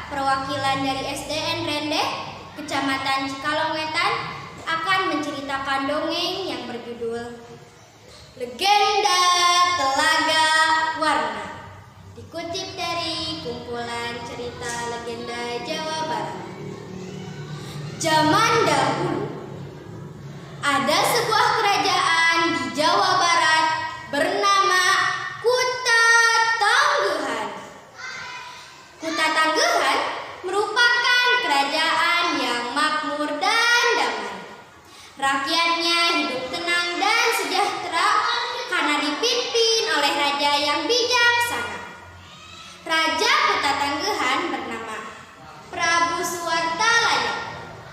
perwakilan dari SDN Rende, Kecamatan Cikalongwetan akan menceritakan dongeng yang berjudul Legenda Telaga Warna, dikutip dari kumpulan cerita legenda Jawa Barat. Zaman dahulu, ada sebuah kerajaan di Jawa Barat bernama Kuta Tangguhan. Kuta Tangguhan merupakan kerajaan yang makmur dan damai. Rakyatnya hidup tenang dan sejahtera karena dipimpin oleh raja yang bijaksana. Raja Kuta Tangguhan bernama Prabu Suwartalaya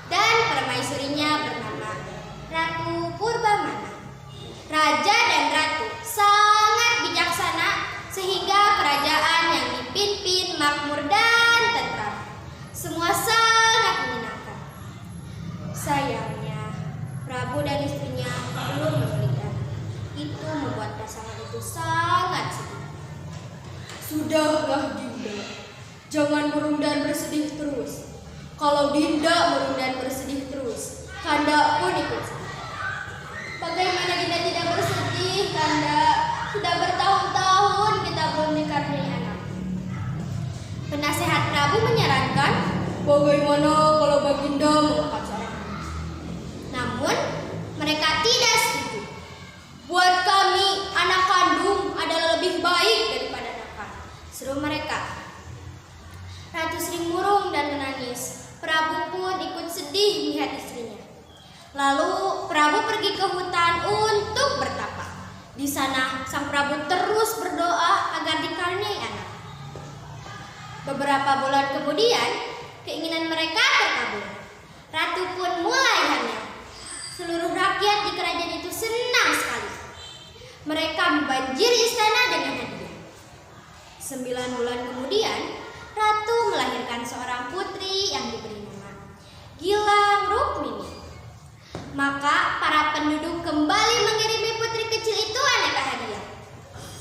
dan permaisurinya bernama Ratu Purbamana. Raja dan ratu sangat bijaksana sehingga kerajaan yang dipimpin makmur dan tentram. Semua sangat menyenangkan. Sayangnya, Prabu dan istrinya belum memiliki anak. Itu membuat pasangan itu sangat sedih. Sudahlah Dinda, jangan murung dan bersedih terus. Kalau Dinda murung dan bersedih terus, Kanda pun ikut sedih. Bagaimana Dinda tidak bersedih, Kanda? Sudah bertahun-tahun kita belum dikaruniai anak. Penasehat Prabu menyarankan, Bagaimana kalau Baginda mengangkat seorang anak? namun mereka tidak setuju. Buat kami, anak kandung adalah lebih baik daripada anak kandung, seru mereka. Ratu sering murung dan menangis. Prabu pun ikut sedih melihat istrinya. Lalu Prabu pergi ke hutan untuk bertapa. Di sana sang Prabu terus berdoa agar dikaruniai anak. Beberapa bulan kemudian, keinginan mereka terkabul. Ratu pun mulai hamil. Seluruh rakyat di kerajaan itu senang sekali. Mereka membanjiri istana dengan hadiah. 9 bulan kemudian, Ratu melahirkan seorang putri yang diberi nama Gilang Rukmini. Maka para penduduk kembali mengirimi putri kecil itu aneka hadiah.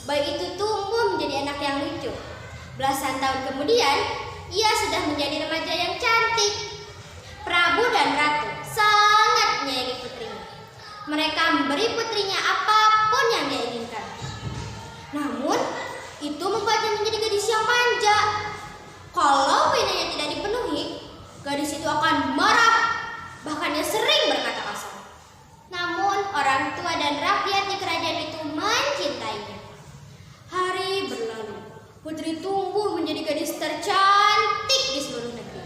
Bayi itu tumbuh menjadi anak yang lucu. Belasan tahun kemudian, ia sudah menjadi remaja yang cantik. Prabu dan Ratu sangat menyayangi putrinya. Mereka memberi putrinya apapun yang dia inginkan. Namun, itu membuatnya menjadi gadis yang manja. Kalau keinginannya tidak dipenuhi, gadis itu akan marah. Bahkan dia sering berkata kasar. Namun, orang tua dan rakyat di kerajaan itu mencintainya. Hari berlalu. Putri tumbuh menjadi gadis tercantik di seluruh negeri.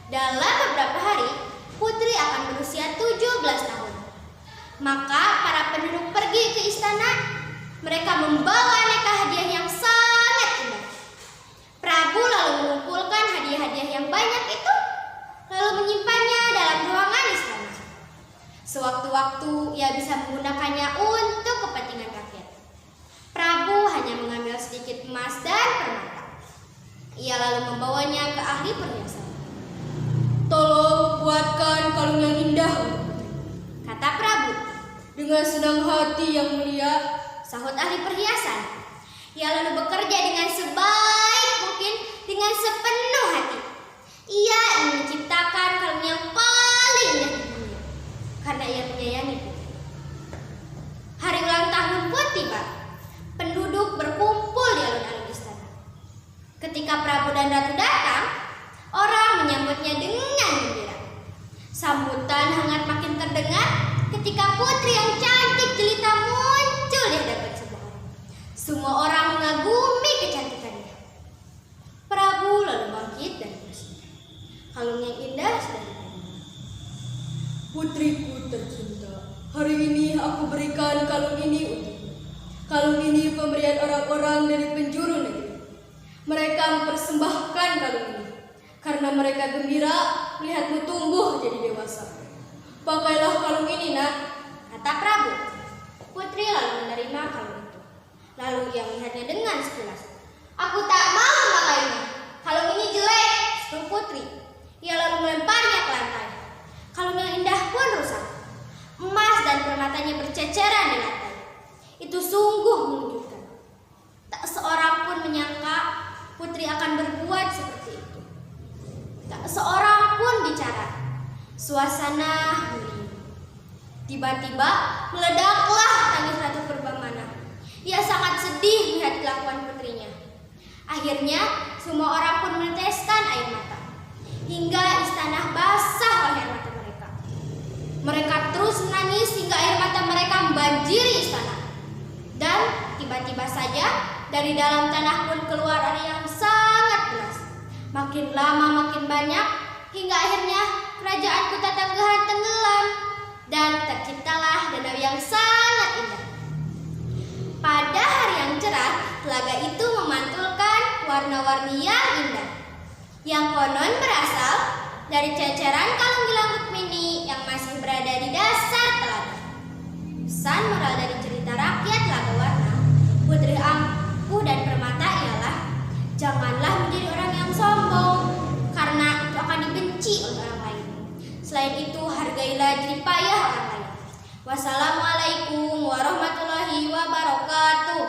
Dalam beberapa hari, putri akan berusia 17 tahun. Maka para penduduk pergi ke istana. Mereka membawa aneka hadiah yang sangat indah. Prabu lalu mengumpulkan hadiah-hadiah yang banyak itu, lalu menyimpannya dalam ruangan istana. Sewaktu-waktu ia bisa menggunakannya untuk kepentingan rakyat. Prabu hanya mengambil sedikit emas dan permata. Ia lalu membawanya ke ahli perhiasan. Tolong buatkan kalung yang indah untuk putri, Kata Prabu. dengan senang hati yang mulia, Sahut ahli perhiasan. Ia lalu bekerja dengan sebaik mungkin, dengan sepenuh hati. Ia ingin menciptakan kalung yang paling indah di dunia, karena ia menyayangi putri. Hari ulang tahun pun tiba. Penduduk berkumpul di alun-alun istana. Ketika Prabu dan Ratu datang, orang menyambutnya dengan gembira. Sambutan hangat makin terdengar ketika putri yang cantik jelita muncul di hadapan semua orang. Semua orang mengagumi kecantikannya. Prabu lalu bangkit dan berseru. Kalung yang indah sudah diterima. putriku tercinta, hari ini aku berikan kalung ini untukmu. Kalung ini pemberian orang-orang dari penjuru negeri. Mereka mempersembahkan kalung ini karena mereka gembira melihatmu tumbuh jadi dewasa. Pakailah kalung ini, nak, Kata Prabu. Putri lalu menerima kalung itu. Lalu ia melihatnya dengan sekilas. Aku tak mau memakainya. Kalung ini jelek, seru putri. Ia lalu melemparnya ke lantai. Kalung yang indah pun rusak. Emas dan permatanya berceceran di lantai. Itu sungguh mengejutkan. Tak seorang pun menyangka putri akan berbuat seperti itu. seorang pun bicara. Suasana hening. Tiba-tiba meledaklah tangis Ratu Purbamana. Ia sangat sedih melihat kelakuan putrinya. Akhirnya semua orang pun meneteskan air mata, hingga istana basah oleh air mata mereka. Mereka terus menangis hingga air mata mereka membanjiri istana. Dan tiba-tiba saja dari dalam tanah pun keluar air yang sangat deras. Makin lama makin banyak, hingga akhirnya kerajaan Kuta Tanggahan tenggelam dan terciptalah danau yang sangat indah. Pada hari yang cerah, telaga itu memantulkan warna-warni yang indah, yang konon berasal dari ceceran Kalung Gilang Rukmini yang masih berada di dasar telaga. Pesan moral dari cerita rakyat Telaga Warna, Putri Ampuh dan Permata ialah janganlah menjadi orang yang sombong, karena itu akan dibenci oleh orang lain. Selain itu, hargailah jerih payah orang lain. Wassalamualaikum warahmatullahi wabarakatuh.